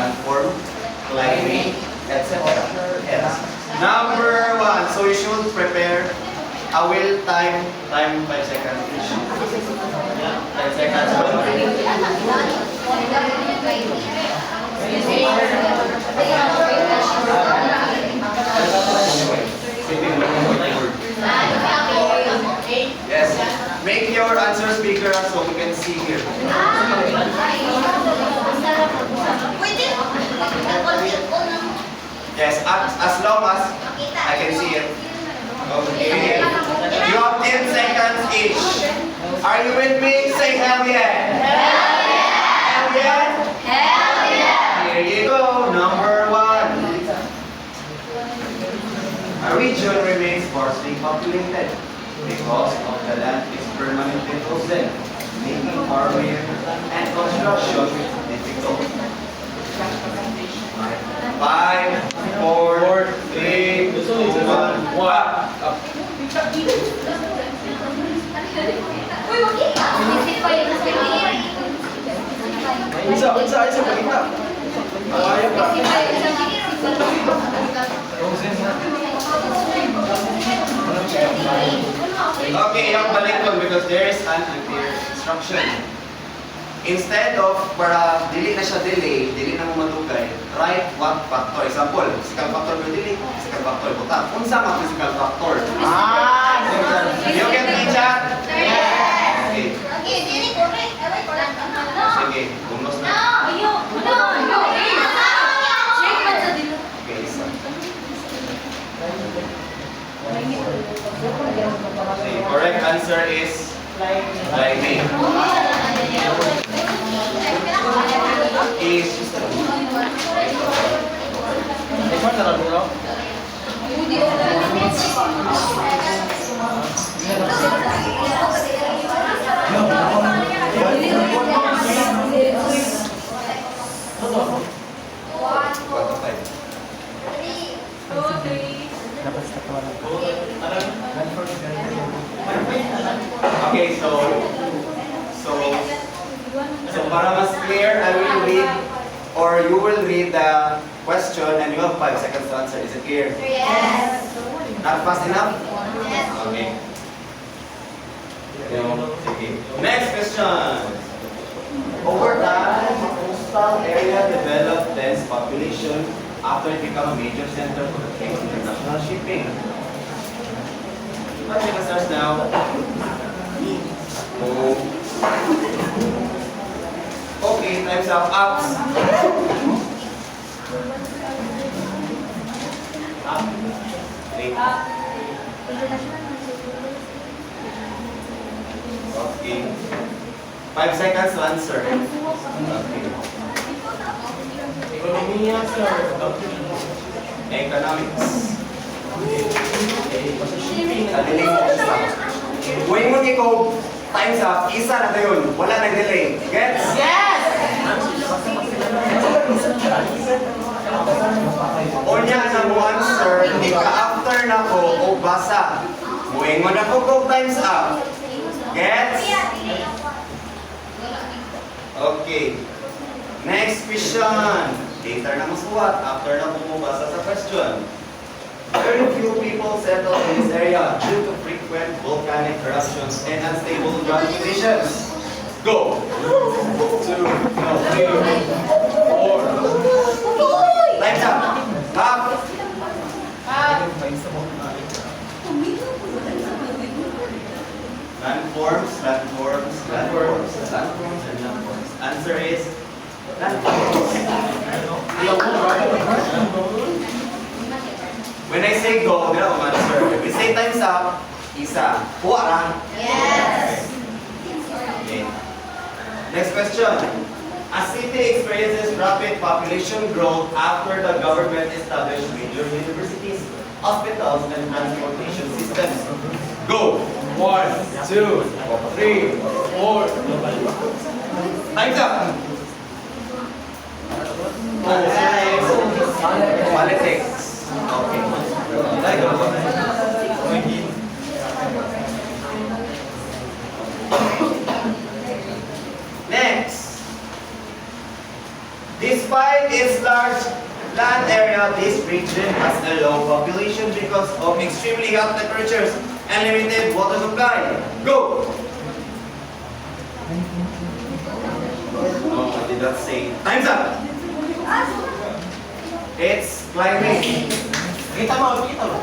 landform, climbing, etc. Yes. Number 1, so you should prepare a will time 5 seconds each. 5 seconds. Yes. Make your answers bigger so we can see here. Yes, as long as I can see it. Okay. You have 10 seconds each. Are you with me? Say hell yeah. Hell yeah. Hell yeah. Hell yeah. Here you go. Number 1. A region remains sparsely populated because of the land is permanently frozen, making farming and construction difficult. 5, 4, 3, 2, 1, Okay, yung balik ko because there is an unclear instruction. Instead of para dili na siya delay, dili na mo matugay, write what factor. Example, physical factor will delay, physical factor butang. Unsa nga physical factor? You can teach that? Yes. Okay. Okay, dili correct. Ay, correct. Sige, unos na. Check pa sa dilo. Okay, isa. The correct answer is climbing. Is okay, so para mas clear, I will read or you will read the question and you have 5 seconds to answer. Is it clear? Yes. Not fast enough? Yes. Okay. Okay. Next question. Over time, a coastal area developed dense population after it became a major center for the trade and international shipping. Let's take a search now. Oh. Okay, time's up. Ups. Up. Wait. Okay. 5 seconds to answer. Okay. Ekonomiya, sir. Economics. Nadiling mo isa. Huwag mo ikaw, time's up, isa na tayo. Wala nag-delay. Gets? Yes. O niya na mo answer, ika-after na ko o basa. Huwag mo na ko time's up. Gets? Okay. Next question. Later na masuwat, after na bumabasa sa question. Very few people settle in this area due to frequent volcanic eruptions and unstable ground conditions. Go! 2, 3, 4. Time's up. Up. Landforms, landforms, landforms, landforms, and landforms. Answer is landforms. When I say go, gano'n ang answer. If we say time's up, isa. Kuha lang. Yes. Okay. Next question. A city experiences rapid population growth after the government established major universities, hospitals, and transportation systems. Go! 1, 2, 3, 4. Time's up! Politics. Okay. Next. Despite its large land area, this region has a low population because of extremely hot temperatures and limited water supply. Go! Oh, I did not say. Time's up! It's climate. Kita mo, kita mo.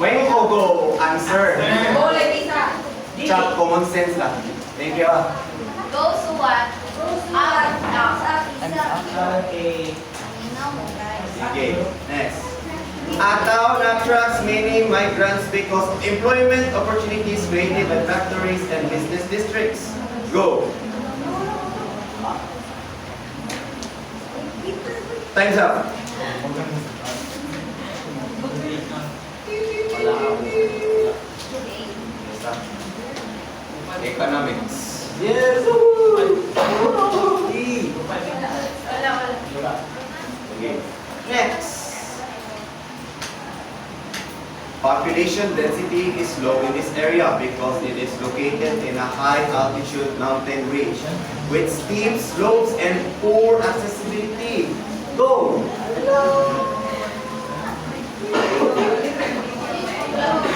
When you go, answer. Bola, isa. Chat, common sense lang. Thank you. Goes to what? Up. Okay. Okay, next. A town attracts many migrants because of employment opportunities created by factories and business districts. Go. Time's up. Economics. Yes! Okay. Next. Population density is low in this area because it is located in a high altitude mountain range with steep slopes and poor accessibility. Go!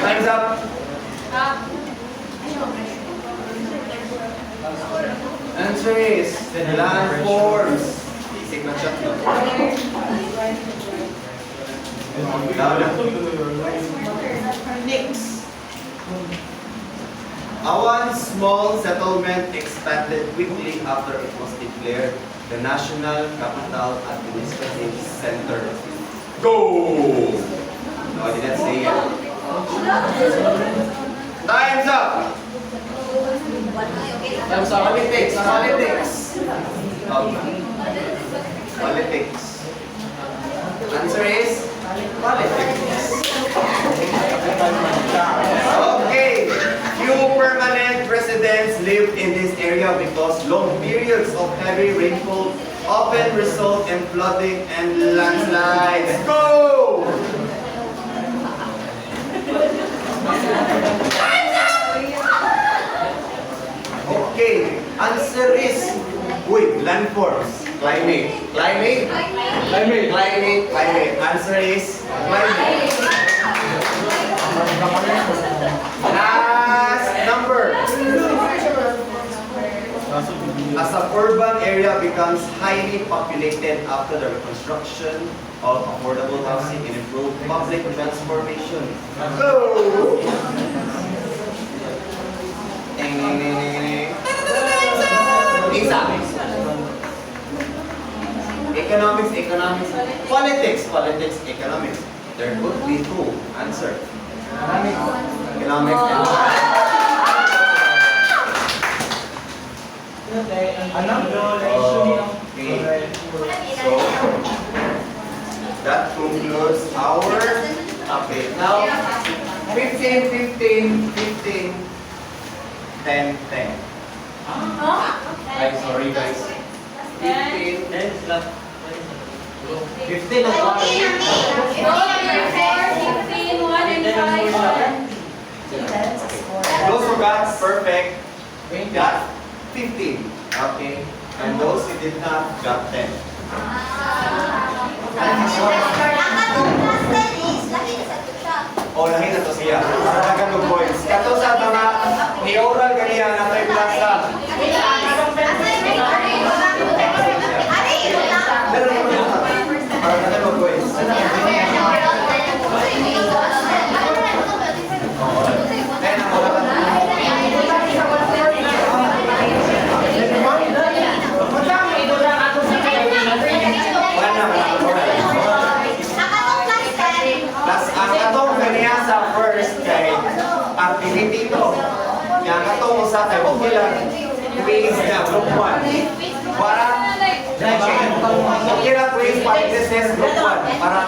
Time's up. Answer is landforms. Isip na chat no? Next. One small settlement expanded quickly after it was declared the national capital administrative center. Go! No, I didn't say it. Time's up! Politics. Politics. Politics. Answer is politics. Okay. Few permanent residents live in this area because long periods of heavy rainfall often result in flooding and landslides. Go! Okay, answer is landforms. Climate. Climate. Climate. Climate. Climate. Answer is climate. Last number. As a urban area becomes highly populated after the reconstruction of affordable housing and improved public transportation. Go! Ding, ding, ding, ding, ding. Isa. Economics, economics. Politics, politics, economics. There could be two. Answer. Economics and okay. So that concludes our update. Now 15, 15, 15, 10, 10. Ay, sorry guys. 15, 15 of those who got perfect got 15. Okay. And those who did not got 10. O, lahi na to siya. Sa ng points. Kato sa mga ni-oral ganiya na tayo klasa. Para natin mag-points. Then, ako lang. Plus, ang atong kaniya sa first kay activity to. Yang atong usa kay okay lang quiz na group 1. Para okay lang quiz practices group 1 para